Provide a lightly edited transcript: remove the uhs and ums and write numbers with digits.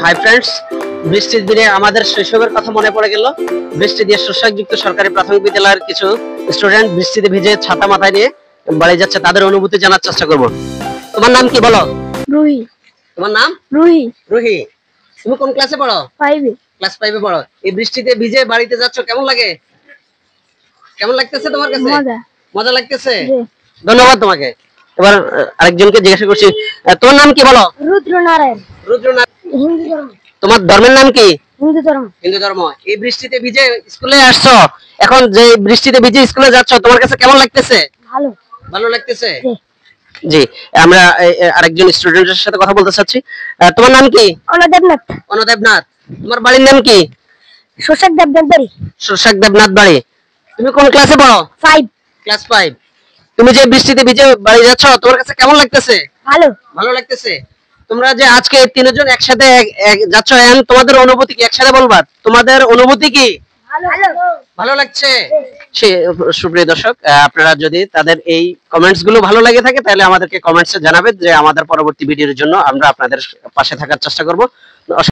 Hi friends, বৃষ্টির দিনে আমাদের শৈশবের কথা মনে পড়ে গেল। বৃষ্টি দিয়ে শস্যযুক্ত সরকারি প্রাথমিক বিদ্যালয়ের কিছু স্টুডেন্ট বৃষ্টিতে ভিজে ছাতা মাথায় নিয়ে বাড়ি যাচ্ছে, তাদের অনুভূতি জানার চেষ্টা করব। তোমার নাম কি বলো? রুহি। তোমার নাম? রুহি। রুহি, তুমি কোন ক্লাসে পড়ো? 5 এ। ক্লাস 5 এ পড়ো। এই বৃষ্টিতে ভিজে বাড়িতে যাচ্ছ, কেমন লাগে? কেমন লাগতেছে তোমার কাছে? মজা। মজা লাগতেছে? জি। ধন্যবাদ তোমাকে। এবার আরেকজনকে জিজ্ঞাসা করছি, তোমার নাম কি বলো? রুদ্রনারায়ণ। রুদ্রনারায়ণ। হিন্দু ধর্ম। তোমার ধর্মের নাম কি? হিন্দু ধর্ম। হিন্দু ধর্ম। এই বৃষ্টিতে ভিজে স্কুলে আসছো, এখন যে বৃষ্টিতে ভিজে স্কুলে যাচ্ছ, তোমার কাছে কেমন লাগতেছে? ভালো। ভালো লাগতেছে? জি। জি, আমরা আরেকজন স্টুডেন্টের সাথে কথা বলতে চাচ্ছি। তোমার নাম কি? অনদেবনাথ। অনদেবনাথ। তোমার বাড়ির নাম কি? শোষক দেবনাথ বাড়ি। শোষক দেবনাথ বাড়ি। তুমি কোন ক্লাসে পড়ো? 5। ক্লাস 5। তুমি যে বৃষ্টিতে ভিজে বাড়ি যাচ্ছ, তোমার কাছে কেমন লাগতেছে? ভালো। ভালো লাগতেছে। তোমরা যে আজকে তিনজন একসাথে যাচ্ছ, তোমাদের অনুভূতি কি একসাথে বলবা? তোমাদের অনুভূতি কি? ভালো লাগছে। সুপ্রিয় দর্শক, আপনারা যদি তাদের এই কমেন্টস গুলো ভালো লাগে থাকে, তাহলে আমাদেরকে কমেন্টসে জানাবেন, যে আমাদের পরবর্তী ভিডিওর জন্য আমরা আপনাদের পাশে থাকার চেষ্টা করব।